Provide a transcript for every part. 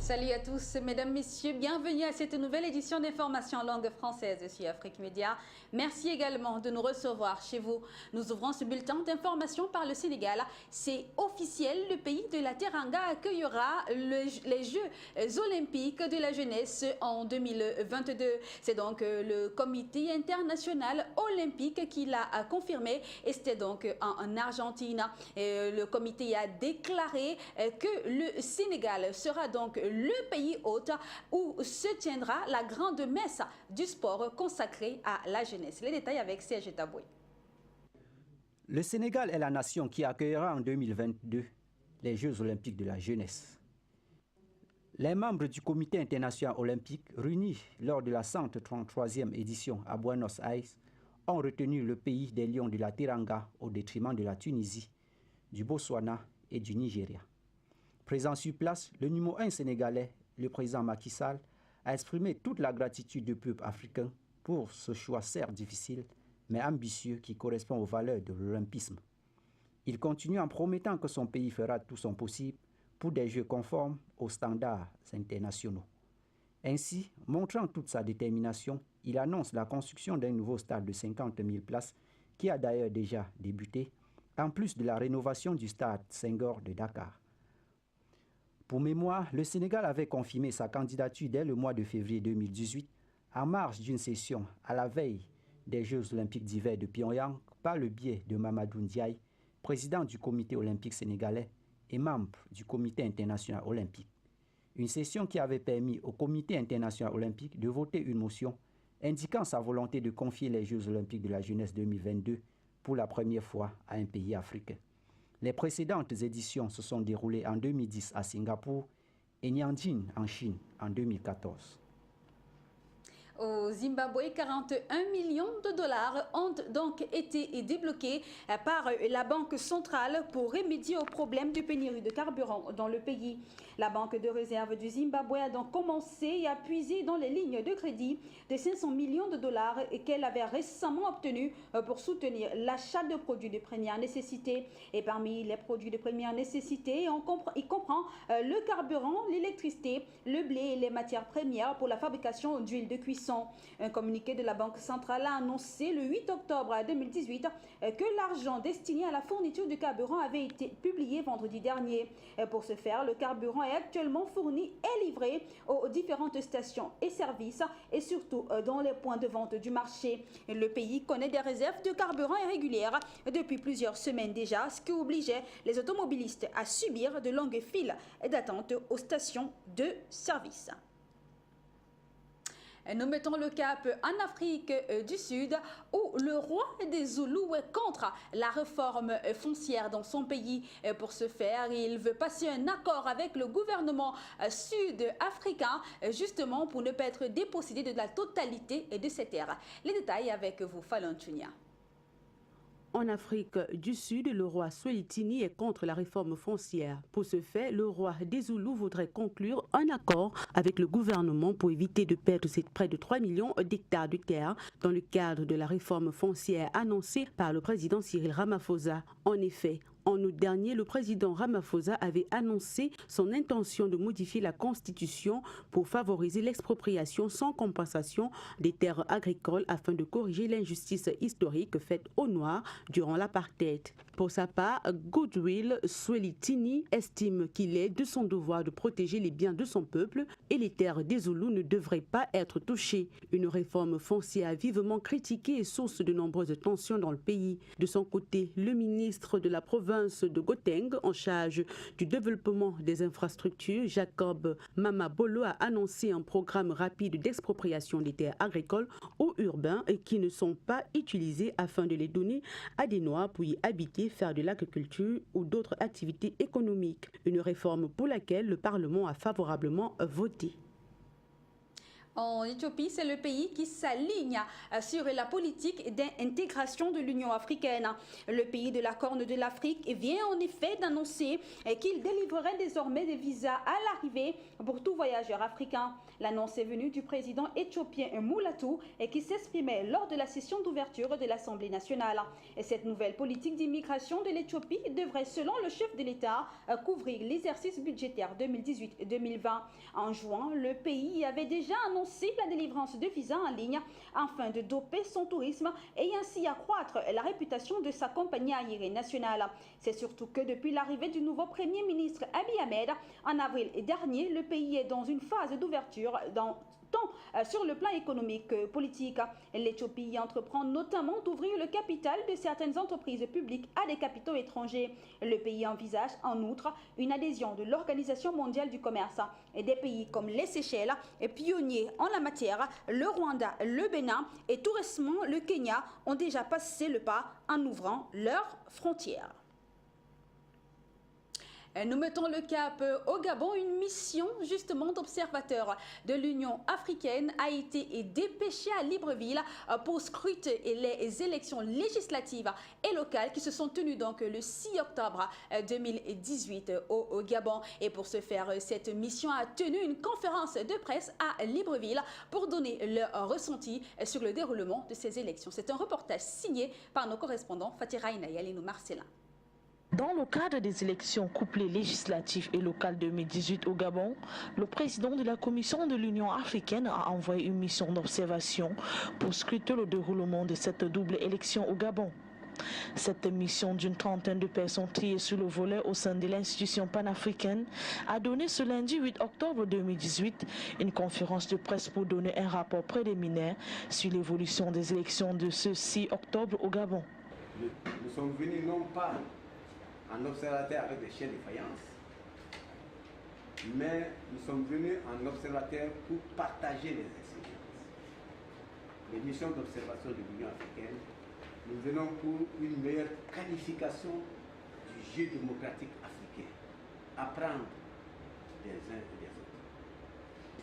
Salut à tous, mesdames, messieurs, bienvenue à cette nouvelle édition d'information en langue française sur Afrique Média. Merci également de nous recevoir chez vous. Nous ouvrons ce bulletin d'information par le Sénégal. C'est officiel, le pays de la Teranga accueillera les Jeux olympiques de la jeunesse en 2022. C'est donc le comité international olympique qui l'a confirmé et c'était donc en Argentine. Le comité a déclaré que le Sénégal sera donc le pays hôte où se tiendra la grande messe du sport consacrée à la jeunesse. Les détails avec Serge Taboué. Le Sénégal est la nation qui accueillera en 2022 les Jeux olympiques de la jeunesse. Les membres du comité international olympique réunis lors de la 133e édition à Buenos Aires ont retenu le pays des lions de la Teranga au détriment de la Tunisie, du Botswana et du Nigeria. Présent sur place, le numéro 1 sénégalais, le président Macky Sall, a exprimé toute la gratitude du peuple africain pour ce choix certes difficile, mais ambitieux qui correspond aux valeurs de l'olympisme. Il continue en promettant que son pays fera tout son possible pour des Jeux conformes aux standards internationaux. Ainsi, montrant toute sa détermination, il annonce la construction d'un nouveau stade de 50 000 places qui a d'ailleurs déjà débuté, en plus de la rénovation du stade Senghor de Dakar. Pour mémoire, le Sénégal avait confirmé sa candidature dès le mois de février 2018 en marge d'une session à la veille des Jeux olympiques d'hiver de Pyongyang par le biais de Mamadou Ndiaye, président du comité olympique sénégalais et membre du comité international olympique. Une session qui avait permis au comité international olympique de voter une motion indiquant sa volonté de confier les Jeux olympiques de la jeunesse 2022 pour la première fois à un pays africain. Les précédentes éditions se sont déroulées en 2010 à Singapour et Nanjing en Chine en 2014. Au Zimbabwe, 41 millions de dollars ont donc été débloqués par la Banque centrale pour remédier au problème de pénurie de carburant dans le pays. La Banque de réserve du Zimbabwe a donc commencé à puiser dans les lignes de crédit de 500 millions de dollars qu'elle avait récemment obtenues pour soutenir l'achat de produits de première nécessité. Et parmi les produits de première nécessité, il comprend le carburant, l'électricité, le blé et les matières premières pour la fabrication d'huile de cuisson. Un communiqué de la Banque centrale a annoncé le 8 octobre 2018 que l'argent destiné à la fourniture du carburant avait été publié vendredi dernier. Pour ce faire, le carburant est actuellement fourni et livré aux différentes stations et services et surtout dans les points de vente du marché. Le pays connaît des réserves de carburant irrégulières depuis plusieurs semaines déjà, ce qui obligeait les automobilistes à subir de longues files d'attente aux stations de service. Nous mettons le cap en Afrique du Sud où le roi des Zoulous est contre la réforme foncière dans son pays. Pour ce faire, il veut passer un accord avec le gouvernement sud-africain justement pour ne pas être dépossédé de la totalité de ses terres. Les détails avec vous, Falantunia. En Afrique du Sud, le roi Swelithini est contre la réforme foncière. Pour ce fait, le roi des Zoulous voudrait conclure un accord avec le gouvernement pour éviter de perdre près de 3 millions d'hectares de terre dans le cadre de la réforme foncière annoncée par le président Cyril Ramaphosa. En effet, en août dernier, le président Ramaphosa avait annoncé son intention de modifier la Constitution pour favoriser l'expropriation sans compensation des terres agricoles afin de corriger l'injustice historique faite aux Noirs durant l'apartheid. Pour sa part, Goodwill Swelithini estime qu'il est de son devoir de protéger les biens de son peuple et les terres des Zoulous ne devraient pas être touchées. Une réforme foncière vivement critiquée est source de nombreuses tensions dans le pays. De son côté, le ministre de la province de Gauteng, en charge du développement des infrastructures, Jacob Mamabolo, a annoncé un programme rapide d'expropriation des terres agricoles ou urbains qui ne sont pas utilisées afin de les donner à des Noirs pour y habiter, faire de l'agriculture ou d'autres activités économiques. Une réforme pour laquelle le Parlement a favorablement voté. En Éthiopie, c'est le pays qui s'aligne sur la politique d'intégration de l'Union africaine. Le pays de la Corne de l'Afrique vient en effet d'annoncer qu'il délivrerait désormais des visas à l'arrivée pour tout voyageur africain. L'annonce est venue du président éthiopien Moulatou qui s'exprimait lors de la session d'ouverture de l'Assemblée nationale. Et cette nouvelle politique d'immigration de l'Éthiopie devrait, selon le chef de l'État, couvrir l'exercice budgétaire 2018-2020. En juin, le pays avait déjà annoncé la délivrance de visas en ligne afin de doper son tourisme et ainsi accroître la réputation de sa compagnie aérienne nationale. C'est surtout que depuis l'arrivée du nouveau Premier ministre Abiy Ahmed en avril dernier, le pays est dans une phase d'ouverture tant sur le plan économique que politique. L'Éthiopie entreprend notamment d'ouvrir le capital de certaines entreprises publiques à des capitaux étrangers. Le pays envisage en outre une adhésion de l'Organisation mondiale du commerce. Et des pays comme les Seychelles, pionniers en la matière, le Rwanda, le Bénin et tout récemment le Kenya ont déjà passé le pas en ouvrant leurs frontières. Nous mettons le cap au Gabon. Une mission justement d'observateurs de l'Union africaine a été dépêchée à Libreville pour scruter les élections législatives et locales qui se sont tenues donc le 6 octobre 2018 au Gabon. Et pour ce faire, cette mission a tenu une conférence de presse à Libreville pour donner leur ressenti sur le déroulement de ces élections. C'est un reportage signé par nos correspondants Fatira Inayal et Marcelin. Dans le cadre des élections couplées législatives et locales 2018 au Gabon, le président de la Commission de l'Union africaine a envoyé une mission d'observation pour scruter le déroulement de cette double élection au Gabon. Cette mission d'une trentaine de personnes triées sur le volet au sein de l'institution panafricaine a donné ce lundi 8 octobre 2018 une conférence de presse pour donner un rapport préliminaire sur l'évolution des élections de ce 6 octobre au Gabon. Nous sommes venus non pas en observateur avec des chiens de faïence, mais nous sommes venus en observateur pour partager les expériences. Les missions d'observation de l'Union africaine, nous venons pour une meilleure qualification du jeu démocratique africain, apprendre des uns et des autres.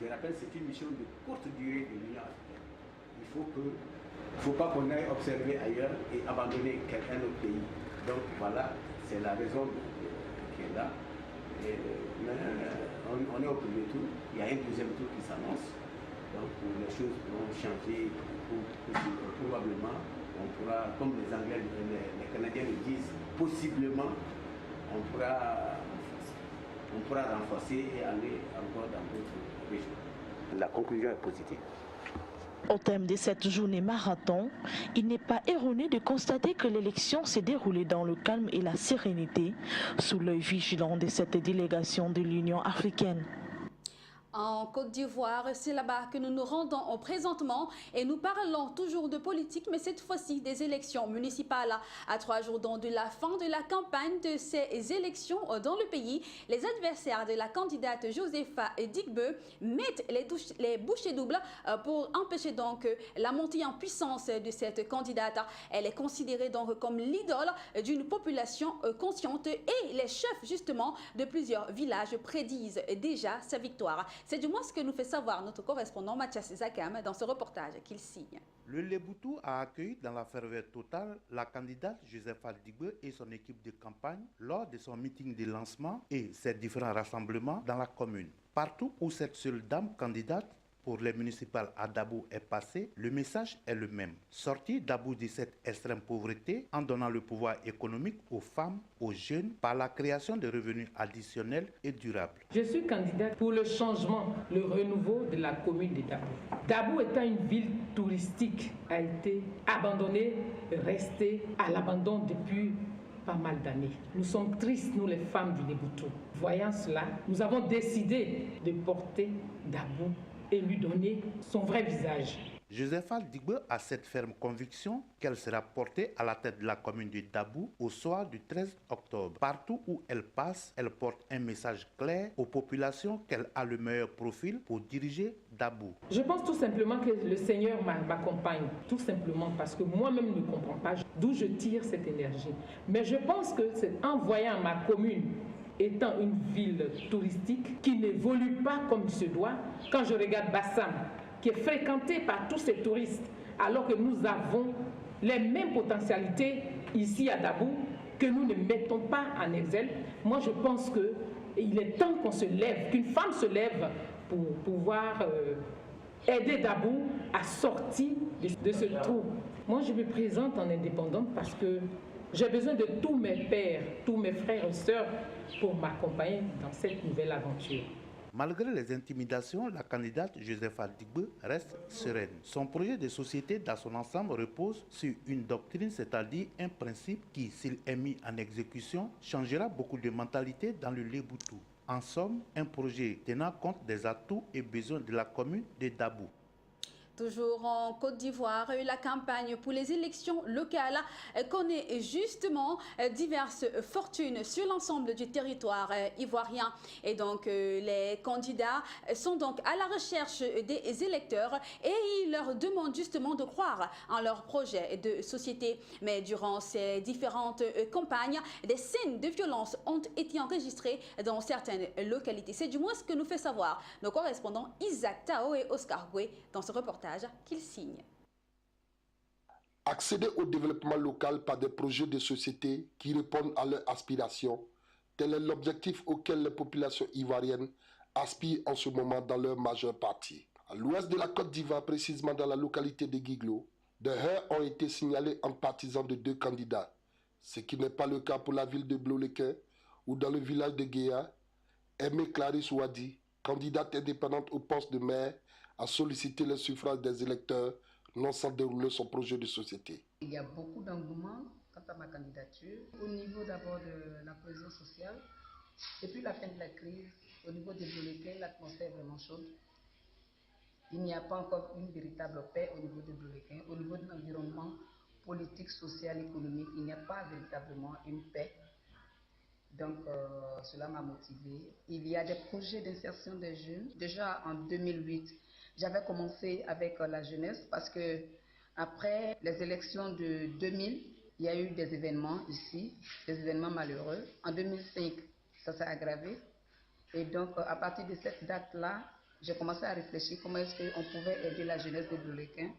Je rappelle, c'est une mission de courte durée de l'Union africaine. Il ne faut pas qu'on aille observer ailleurs et abandonner un autre pays. Donc voilà. C'est la raison qui est là. On est au premier tour. Il y a un deuxième tour qui s'annonce. Donc les choses vont changer. Probablement, on pourra, comme les Anglais, les Canadiens le disent, possiblement, on pourra renforcer et aller encore dans d'autres régions. La conclusion est positive. Au terme de cette journée marathon, il n'est pas erroné de constater que l'élection s'est déroulée dans le calme et la sérénité, sous l'œil vigilant de cette délégation de l'Union africaine. En Côte d'Ivoire, c'est là-bas que nous nous rendons présentement et nous parlons toujours de politique, mais cette fois-ci des élections municipales. À 3 jours donc de la fin de la campagne de ces élections dans le pays, les adversaires de la candidate Josepha Digbe mettent les bouchées doubles pour empêcher donc la montée en puissance de cette candidate. Elle est considérée donc comme l'idole d'une population consciente et les chefs justement de plusieurs villages prédisent déjà sa victoire. C'est du moins ce que nous fait savoir notre correspondant Mathias Zakam dans ce reportage qu'il signe. Le Leboutou a accueilli dans la ferveur totale la candidate Josepha Digbe et son équipe de campagne lors de son meeting de lancement et ses différents rassemblements dans la commune. Partout où cette seule dame candidate pour les municipales à Dabou est passée, le message est le même. Sortir Dabou de cette extrême pauvreté en donnant le pouvoir économique aux femmes, aux jeunes, par la création de revenus additionnels et durables. Je suis candidate pour le changement, le renouveau de la commune de Dabou. Dabou étant une ville touristique, a été abandonnée, restée à l'abandon depuis pas mal d'années. Nous sommes tristes, nous les femmes du Leboutou. Voyant cela, nous avons décidé de porter Dabou et lui donner son vrai visage. Josepha Digbe a cette ferme conviction qu'elle sera portée à la tête de la commune de Dabou au soir du 13 octobre. Partout où elle passe, elle porte un message clair aux populations qu'elle a le meilleur profil pour diriger Dabou. Je pense tout simplement que le Seigneur m'accompagne, tout simplement parce que moi-même ne comprends pas d'où je tire cette énergie. Mais je pense que c'est en voyant ma commune étant une ville touristique qui n'évolue pas comme il se doit. Quand je regarde Bassam, qui est fréquentée par tous ces touristes, alors que nous avons les mêmes potentialités ici à Dabou que nous ne mettons pas en exergue. Moi, je pense qu'il est temps qu'on se lève, qu'une femme se lève pour pouvoir aider Dabou à sortir de ce trou. Moi, je me présente en indépendante parce que j'ai besoin de tous mes pères, tous mes frères et sœurs pour m'accompagner dans cette nouvelle aventure. Malgré les intimidations, la candidate Josepha Digbe reste sereine. Son projet de société dans son ensemble repose sur une doctrine, c'est-à-dire un principe qui, s'il est mis en exécution, changera beaucoup de mentalités dans le Léboutou. En somme, un projet tenant compte des atouts et besoins de la commune de Dabou. Toujours en Côte d'Ivoire, la campagne pour les élections locales connaît justement diverses fortunes sur l'ensemble du territoire ivoirien. Et donc, les candidats sont donc à la recherche des électeurs et ils leur demandent justement de croire en leur projet de société. Mais durant ces différentes campagnes, des scènes de violence ont été enregistrées dans certaines localités. C'est du moins ce que nous fait savoir nos correspondants Isaac Tao et Oscar Goué dans ce reportage qu'ils signent. Accéder au développement local par des projets de société qui répondent à leurs aspirations, tel est l'objectif auquel les populations ivoiriennes aspirent en ce moment dans leur majeure partie. À l'ouest de la Côte d'Ivoire, précisément dans la localité de Guiglo, des heurts ont été signalés entre partisans de deux candidats, ce qui n'est pas le cas pour la ville de Blolequin ou dans le village de Guéa. Aimée Clarisse Ouadi, candidate indépendante au poste de maire, a sollicité le suffrage des électeurs non sans dérouler son projet de société. Il y a beaucoup d'engouement quant à ma candidature. Au niveau d'abord de la cohésion sociale, depuis la fin de la crise, au niveau des Blolequins, l'atmosphère est vraiment chaude. Il n'y a pas encore une véritable paix au niveau des Blolequins. Au niveau de l'environnement politique, social, économique, il n'y a pas véritablement une paix. Donc, cela m'a motivée. Il y a des projets d'insertion des jeunes. Déjà en 2008, j'avais commencé avec la jeunesse parce que après les élections de 2000, il y a eu des événements ici, des événements malheureux. En 2005, ça s'est aggravé. Et donc, à partir de cette date-là, j'ai commencé à réfléchir comment est-ce qu'on pouvait aider la jeunesse de Blolequin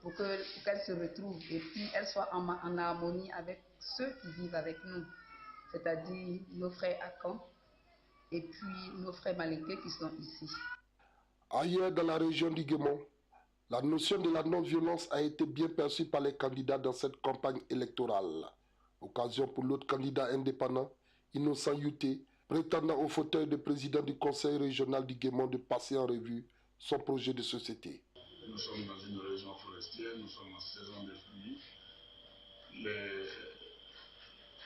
pour qu'elle se retrouve et puis elle soit en harmonie avec ceux qui vivent avec nous, c'est-à-dire nos frères Akan et puis nos frères Malinké qui sont ici. Ailleurs dans la région du Guémon, la notion de la non-violence a été bien perçue par les candidats dans cette campagne électorale. Occasion pour l'autre candidat indépendant, Innocent Youté, prétendant au fauteuil de président du conseil régional du Guémon de passer en revue son projet de société. Nous sommes dans une région forestière, nous sommes en saison de pluie. Les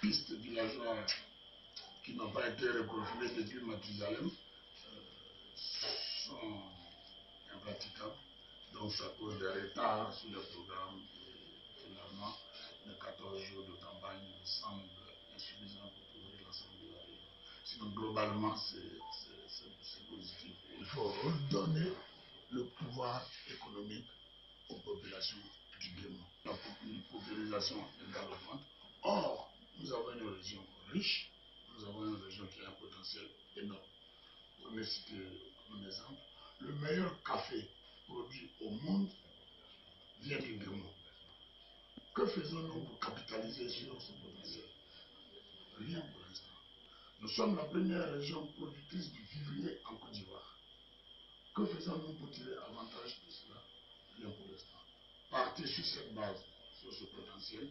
pistes villageoises qui n'ont pas été reprofilées depuis Mathusalem sont impraticables. Donc ça cause des retards sur le programme et finalement les 14 jours de campagne me semblent insuffisants pour couvrir l'ensemble de la région. Sinon globalement c'est positif. Il faut redonner le pouvoir économique aux populations du Guémon. La population est galopante. Or, nous avons une région riche, nous avons une région qui a un potentiel énorme. Pour me citer un exemple, le meilleur café produit au monde vient du Guémon. Que faisons-nous pour capitaliser sur ce potentiel? Rien pour l'instant. Nous sommes la première région productrice du vivrier en Côte d'Ivoire. Que faisons-nous pour tirer avantage de cela? Rien pour l'instant. Partir sur cette base, sur ce potentiel,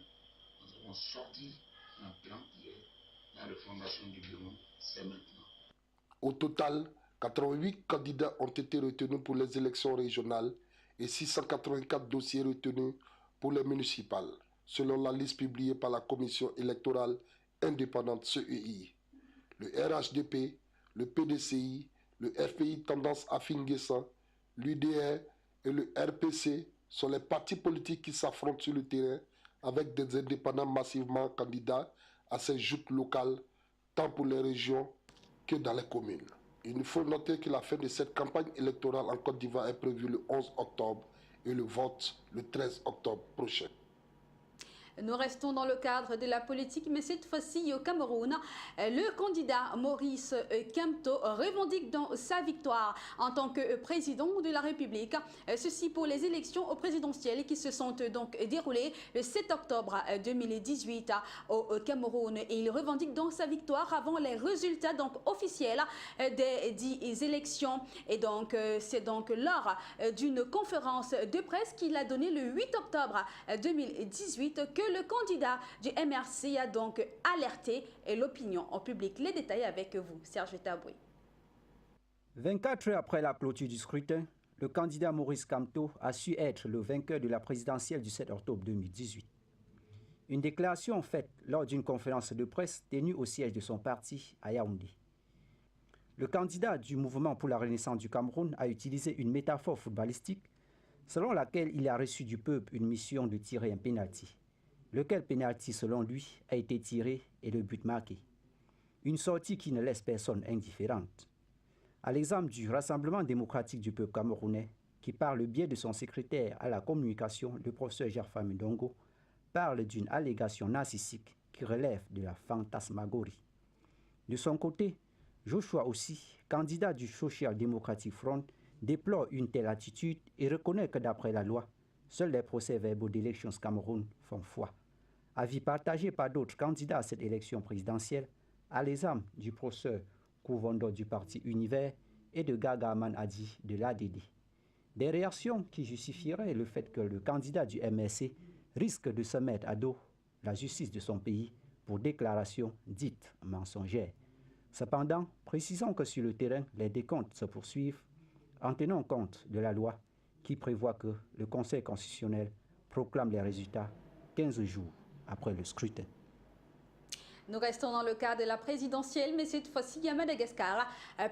nous avons sorti un plan qui est dans les fondations du Guémon, c'est maintenant. Au total, 88 candidats ont été retenus pour les élections régionales et 684 dossiers retenus pour les municipales, selon la liste publiée par la Commission électorale indépendante CEI. Le RHDP, le PDCI, le FPI Tendance Afin-Guessan, l'UDR et le RPC sont les partis politiques qui s'affrontent sur le terrain avec des indépendants massivement candidats à ces joutes locales, tant pour les régions que dans les communes. Il faut noter que la fin de cette campagne électorale en Côte d'Ivoire est prévue le 11 octobre et le vote le 13 octobre prochain. Nous restons dans le cadre de la politique, mais cette fois-ci au Cameroun. Le candidat Maurice Kamto revendique dans sa victoire en tant que président de la République. Ceci pour les élections présidentielles qui se sont donc déroulées le 7 octobre 2018 au Cameroun. Et il revendique donc sa victoire avant les résultats donc officiels des 10 élections. Et donc c'est donc lors d'une conférence de presse qu'il a donné le 8 octobre 2018 que le candidat du MRC a donc alerté l'opinion en public. Les détails avec vous, Serge Taboué. 24 heures après la clôture du scrutin, le candidat Maurice Kamto a su être le vainqueur de la présidentielle du 7 octobre 2018. Une déclaration faite lors d'une conférence de presse tenue au siège de son parti à Yaoundé. Le candidat du mouvement pour la renaissance du Cameroun a utilisé une métaphore footballistique selon laquelle il a reçu du peuple une mission de tirer un pénalty. Lequel pénalty, selon lui, a été tiré et le but marqué. Une sortie qui ne laisse personne indifférente. À l'exemple du Rassemblement démocratique du peuple camerounais, qui par le biais de son secrétaire à la communication, le professeur Gerfam Ndongo, parle d'une allégation narcissique qui relève de la fantasmagorie. De son côté, Joshua aussi, candidat du Social Democratic Front, déplore une telle attitude et reconnaît que d'après la loi, seuls les procès-verbaux d'élections au Cameroun font foi. Avis partagé par d'autres candidats à cette élection présidentielle, à l'exemple du professeur Kouvondo du parti Univers et de Gagaman Adi de l'ADD. Des réactions qui justifieraient le fait que le candidat du MRC risque de se mettre à dos la justice de son pays pour déclaration dite mensongère. Cependant, précisons que sur le terrain, les décomptes se poursuivent en tenant compte de la loi qui prévoit que le Conseil constitutionnel proclame les résultats 15 jours après le scrutin. Nous restons dans le cadre de la présidentielle, mais cette fois-ci à Madagascar.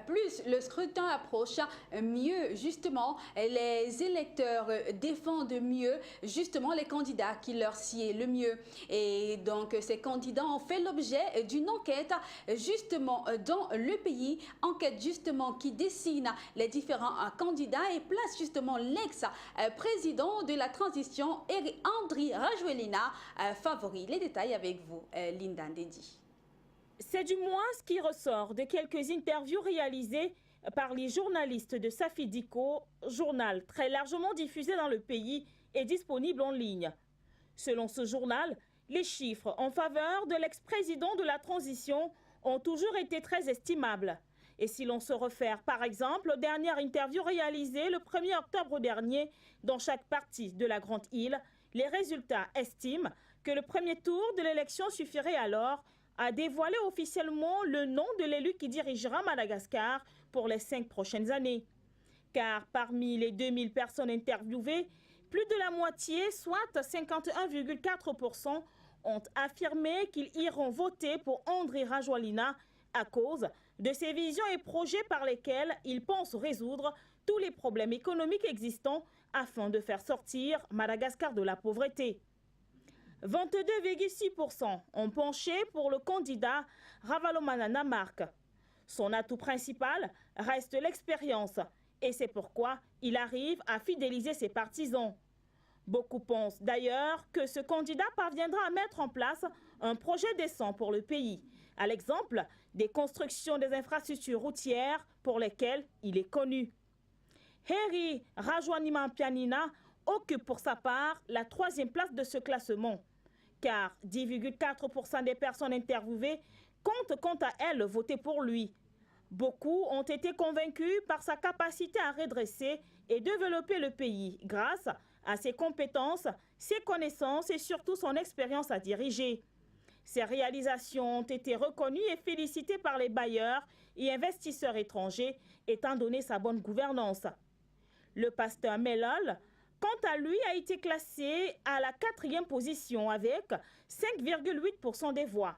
Plus le scrutin approche, mieux justement les électeurs défendent mieux justement les candidats qui leur sied le mieux. Et donc ces candidats ont fait l'objet d'une enquête justement dans le pays, enquête justement qui dessine les différents candidats et place justement l'ex-président de la transition, Andry Rajoelina, favori. Les détails avec vous, Linda Ndedi. C'est du moins ce qui ressort de quelques interviews réalisées par les journalistes de Safidiko, journal très largement diffusé dans le pays et disponible en ligne. Selon ce journal, les chiffres en faveur de l'ex-président de la transition ont toujours été très estimables. Et si l'on se réfère par exemple aux dernières interviews réalisées le 1er octobre dernier dans chaque partie de la Grande Île, les résultats estiment que le premier tour de l'élection suffirait alors à dévoiler officiellement le nom de l'élu qui dirigera Madagascar pour les 5 prochaines années. Car parmi les 2000 personnes interviewées, plus de la moitié, soit 51,4%, ont affirmé qu'ils iront voter pour Andry Rajoelina à cause de ses visions et projets par lesquels ils pensent résoudre tous les problèmes économiques existants afin de faire sortir Madagascar de la pauvreté. 22,6% ont penché pour le candidat Ravalomanana Mark. Son atout principal reste l'expérience et c'est pourquoi il arrive à fidéliser ses partisans. Beaucoup pensent d'ailleurs que ce candidat parviendra à mettre en place un projet décent pour le pays, à l'exemple des constructions des infrastructures routières pour lesquelles il est connu. Heri Rajoelina occupe pour sa part la 3e place de ce classement, car 10,4% des personnes interviewées comptent quant à elles voter pour lui. Beaucoup ont été convaincus par sa capacité à redresser et développer le pays grâce à ses compétences, ses connaissances et surtout son expérience à diriger. Ses réalisations ont été reconnues et félicitées par les bailleurs et investisseurs étrangers, étant donné sa bonne gouvernance. Le pasteur Melol, quant à lui, a été classé à la 4e position avec 5,8% des voix.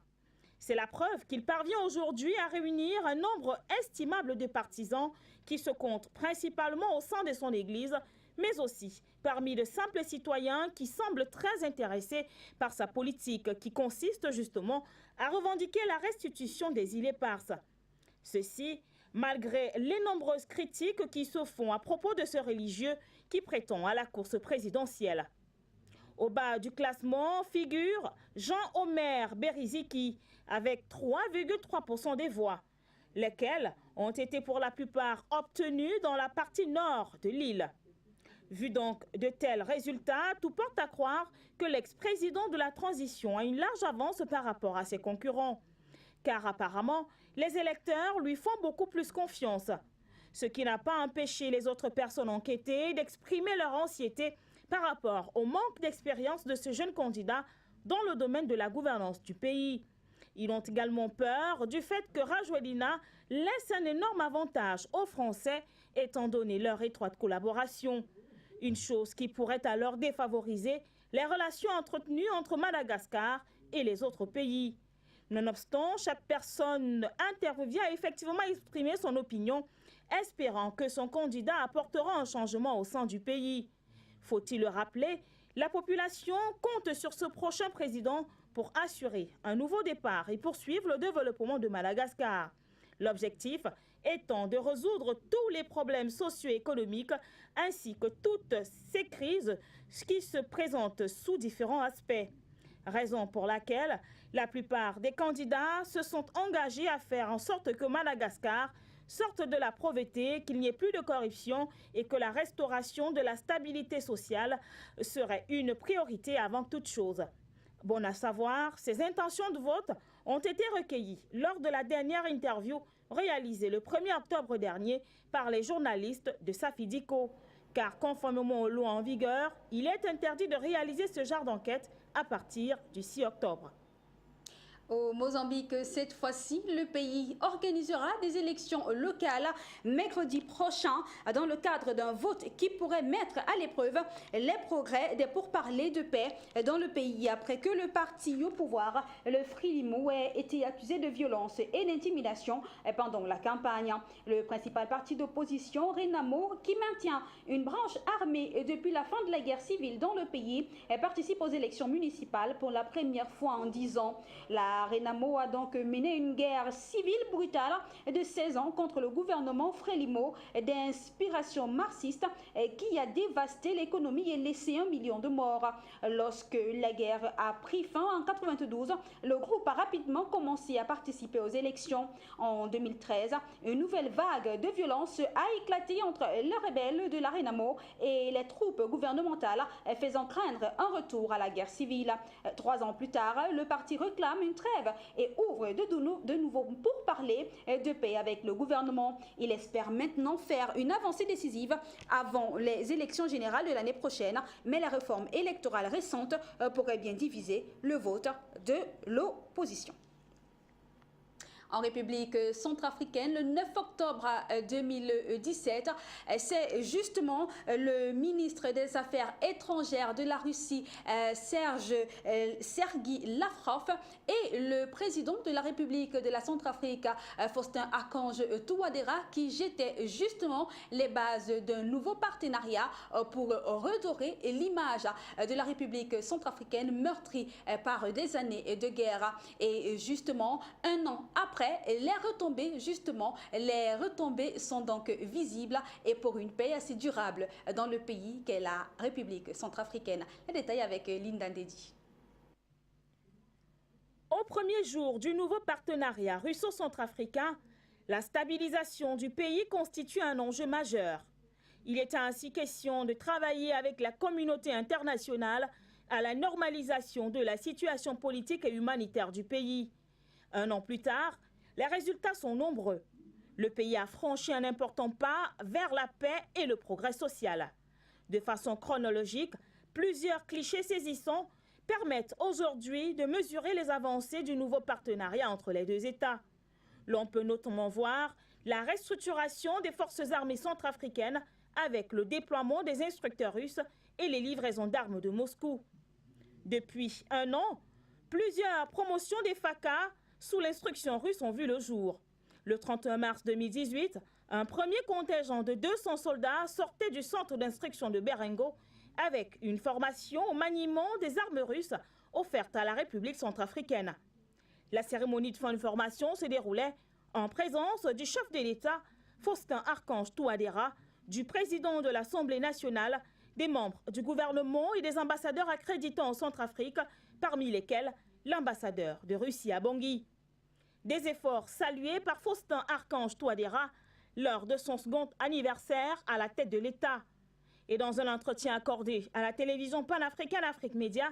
C'est la preuve qu'il parvient aujourd'hui à réunir un nombre estimable de partisans qui se comptent principalement au sein de son église, mais aussi parmi de simples citoyens qui semblent très intéressés par sa politique qui consiste justement à revendiquer la restitution des îles éparses. Ceci malgré les nombreuses critiques qui se font à propos de ce religieux qui prétend à la course présidentielle. Au bas du classement figure Jean-Omer Beriziki avec 3,3% des voix, lesquelles ont été pour la plupart obtenues dans la partie nord de l'île. Vu donc de tels résultats, tout porte à croire que l'ex-président de la transition a une large avance par rapport à ses concurrents. Car apparemment, les électeurs lui font beaucoup plus confiance. Ce qui n'a pas empêché les autres personnes enquêtées d'exprimer leur anxiété par rapport au manque d'expérience de ce jeune candidat dans le domaine de la gouvernance du pays. Ils ont également peur du fait que Rajoelina laisse un énorme avantage aux Français étant donné leur étroite collaboration. Une chose qui pourrait alors défavoriser les relations entretenues entre Madagascar et les autres pays. Nonobstant, chaque personne interview a effectivement exprimé son opinion, espérant que son candidat apportera un changement au sein du pays. Faut-il le rappeler, la population compte sur ce prochain président pour assurer un nouveau départ et poursuivre le développement de Madagascar. L'objectif étant de résoudre tous les problèmes socio-économiques ainsi que toutes ces crises qui se présentent sous différents aspects. Raison pour laquelle la plupart des candidats se sont engagés à faire en sorte que Madagascar sorte de la pauvreté, qu'il n'y ait plus de corruption et que la restauration de la stabilité sociale serait une priorité avant toute chose. Bon à savoir, ces intentions de vote ont été recueillies lors de la dernière interview réalisée le 1er octobre dernier par les journalistes de Safidiko. Car conformément aux lois en vigueur, il est interdit de réaliser ce genre d'enquête à partir du 6 octobre. Au Mozambique, cette fois-ci, le pays organisera des élections locales mercredi prochain dans le cadre d'un vote qui pourrait mettre à l'épreuve les progrès des pourparlers de paix dans le pays après que le parti au pouvoir, le Frelimo, ait été accusé de violence et d'intimidation pendant la campagne. Le principal parti d'opposition, Renamo, qui maintient une branche armée depuis la fin de la guerre civile dans le pays, participe aux élections municipales pour la première fois en 10 ans. La Renamo a donc mené une guerre civile brutale de 16 ans contre le gouvernement Frelimo d'inspiration marxiste qui a dévasté l'économie et laissé 1 million de morts. Lorsque la guerre a pris fin en 1992, le groupe a rapidement commencé à participer aux élections. En 2013, une nouvelle vague de violence a éclaté entre les rebelles de la Renamo et les troupes gouvernementales, faisant craindre un retour à la guerre civile. 3 ans plus tard, le parti réclame une trêve et ouvre de nouveau pourparlers de paix avec le gouvernement. Il espère maintenant faire une avancée décisive avant les élections générales de l'année prochaine, mais la réforme électorale récente pourrait bien diviser le vote de l'opposition. En République centrafricaine, le 9 octobre 2017, c'est justement le ministre des Affaires étrangères de la Russie, Sergueï Lavrov, et le président de la République de la Centrafrique, Faustin-Archange Touadéra, qui jetaient justement les bases d'un nouveau partenariat pour redorer l'image de la République centrafricaine meurtrie par des années de guerre. Et justement, un an après, les retombées sont donc visibles et pour une paix assez durable dans le pays qu'est la République centrafricaine. Les détails avec Linda Ndedi. Au premier jour du nouveau partenariat russo-centrafricain, la stabilisation du pays constitue un enjeu majeur. Il est ainsi question de travailler avec la communauté internationale à la normalisation de la situation politique et humanitaire du pays. Un an plus tard, les résultats sont nombreux. Le pays a franchi un important pas vers la paix et le progrès social. De façon chronologique, plusieurs clichés saisissants permettent aujourd'hui de mesurer les avancées du nouveau partenariat entre les deux États. L'on peut notamment voir la restructuration des forces armées centrafricaines avec le déploiement des instructeurs russes et les livraisons d'armes de Moscou. Depuis un an, plusieurs promotions des FACA sous l'instruction russe ont vu le jour. Le 31 mars 2018, un premier contingent de 200 soldats sortait du centre d'instruction de Berengo avec une formation au maniement des armes russes offertes à la République centrafricaine. La cérémonie de fin de formation se déroulait en présence du chef de l'État, Faustin-Archange Touadéra, du président de l'Assemblée nationale, des membres du gouvernement et des ambassadeurs accrédités en Centrafrique, parmi lesquels l'ambassadeur de Russie à Bangui. Des efforts salués par Faustin Archange Touadéra lors de son second anniversaire à la tête de l'État. Et dans un entretien accordé à la télévision panafricaine Afrique Média,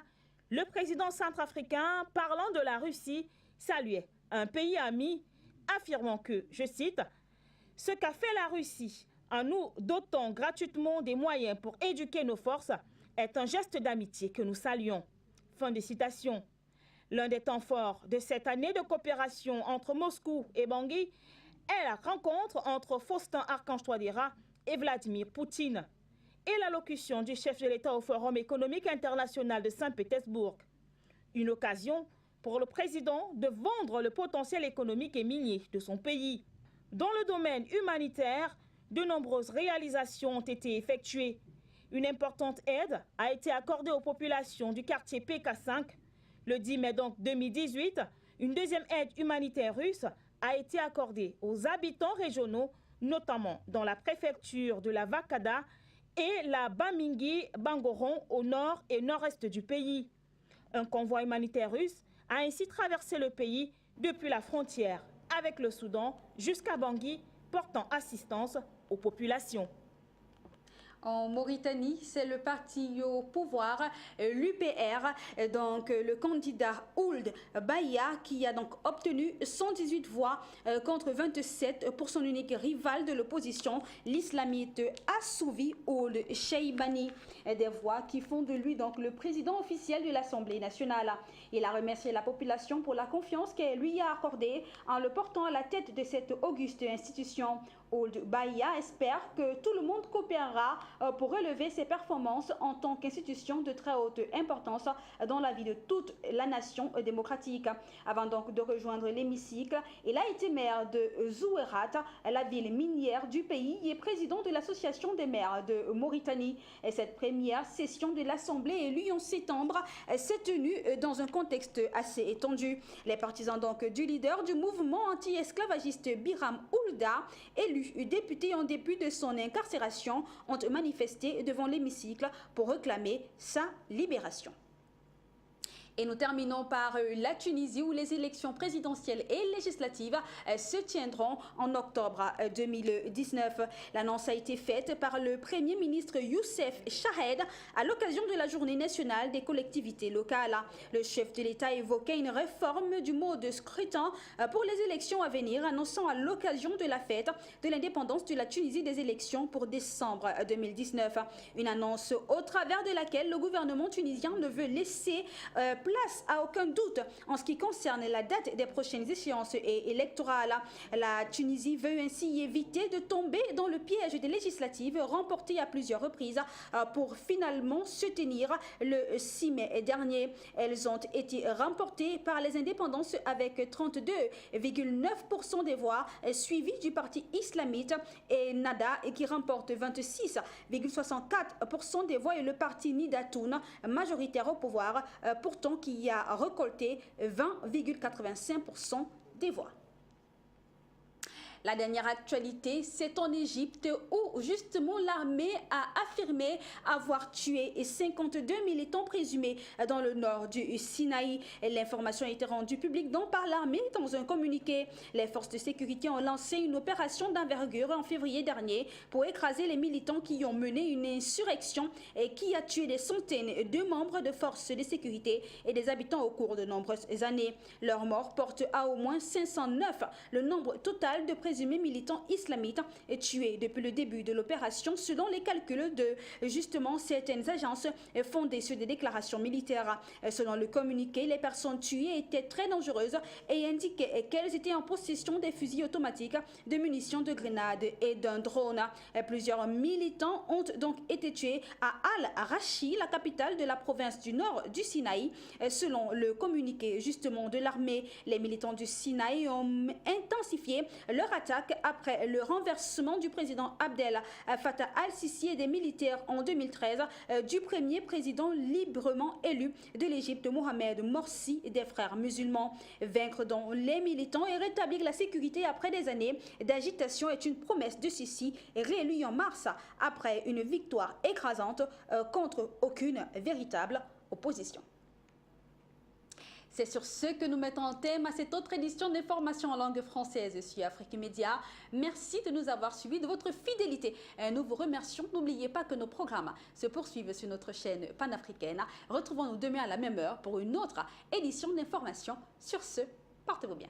le président centrafricain, parlant de la Russie, saluait un pays ami, affirmant que, je cite, « Ce qu'a fait la Russie en nous dotant gratuitement des moyens pour éduquer nos forces est un geste d'amitié que nous saluons. » Fin de citation. L'un des temps forts de cette année de coopération entre Moscou et Bangui est la rencontre entre Faustin Archange Touadéra et Vladimir Poutine et l'allocution du chef de l'État au Forum économique international de Saint-Pétersbourg. Une occasion pour le président de vendre le potentiel économique et minier de son pays. Dans le domaine humanitaire, de nombreuses réalisations ont été effectuées. Une importante aide a été accordée aux populations du quartier PK5. Le 10 mai donc 2018, une deuxième aide humanitaire russe a été accordée aux habitants régionaux, notamment dans la préfecture de la Vakada et la Bamingi-Bangoron au nord et nord-est du pays. Un convoi humanitaire russe a ainsi traversé le pays depuis la frontière avec le Soudan jusqu'à Bangui, portant assistance aux populations. En Mauritanie, c'est le parti au pouvoir, l'UPR, donc le candidat Ould Bahia, qui a donc obtenu 118 voix contre 27 pour son unique rival de l'opposition, l'islamite Assouvi Ould Cheibani. Des voix qui font de lui donc le président officiel de l'Assemblée nationale. Il a remercié la population pour la confiance qu'elle lui a accordée en le portant à la tête de cette auguste institution. Ould Bahia espère que tout le monde coopérera pour relever ses performances en tant qu'institution de très haute importance dans la vie de toute la nation démocratique. Avant donc de rejoindre l'hémicycle, il a été maire de Zouérat, la ville minière du pays, et président de l'association des maires de Mauritanie. Et cette première session de l'Assemblée élue en septembre s'est tenue dans un contexte assez étendu. Les partisans donc du leader du mouvement anti-esclavagiste Biram Oulda, élu député en début de son incarcération, ont manifesté devant l'hémicycle pour réclamer sa libération. Et nous terminons par la Tunisie où les élections présidentielles et législatives se tiendront en octobre 2019. L'annonce a été faite par le Premier ministre Youssef Chahed à l'occasion de la journée nationale des collectivités locales. Le chef de l'État évoquait une réforme du mode de scrutin pour les élections à venir, annonçant à l'occasion de la fête de l'indépendance de la Tunisie des élections pour décembre 2019. Une annonce au travers de laquelle le gouvernement tunisien ne veut laisser place à aucun doute en ce qui concerne la date des prochaines échéances électorales. La Tunisie veut ainsi éviter de tomber dans le piège des législatives remportées à plusieurs reprises pour finalement se tenir le 6 mai dernier. Elles ont été remportées par les indépendances avec 32,9% des voix, suivies du parti islamite et Nada qui remporte 26,64% des voix et le parti Nidatoun, majoritaire au pouvoir, pourtant qui a récolté 20,85% des voix. La dernière actualité, c'est en Égypte où justement l'armée a affirmé avoir tué 52 militants présumés dans le nord du Sinaï. L'information a été rendue publique donc par l'armée dans un communiqué. Les forces de sécurité ont lancé une opération d'envergure en février dernier pour écraser les militants qui ont mené une insurrection et qui a tué des centaines de membres de forces de sécurité et des habitants au cours de nombreuses années. Leur mort porte à au moins 509 le nombre total de présumés militants islamites tués depuis le début de l'opération selon les calculs de justement certaines agences fondées sur des déclarations militaires. Selon le communiqué, les personnes tuées étaient très dangereuses et indiquaient qu'elles étaient en possession des fusils automatiques, de munitions de grenades et d'un drone. Plusieurs militants ont donc été tués à Al-Rachi, la capitale de la province du nord du Sinaï. Selon le communiqué justement de l'armée, les militants du Sinaï ont intensifié leur attaque attaque après le renversement du président Abdel Fattah al-Sisi et des militaires en 2013 du premier président librement élu de l'Égypte, Mohamed Morsi, des frères musulmans. Vaincre dans les militants et rétablir la sécurité après des années d'agitation est une promesse de Sisi, réélu en mars après une victoire écrasante contre aucune véritable opposition. C'est sur ce que nous mettons en thème à cette autre édition d'information en langue française sur Afrique Média. Merci de nous avoir suivis, de votre fidélité. Nous vous remercions. N'oubliez pas que nos programmes se poursuivent sur notre chaîne panafricaine. Retrouvons-nous demain à la même heure pour une autre édition d'information. Sur ce, portez-vous bien.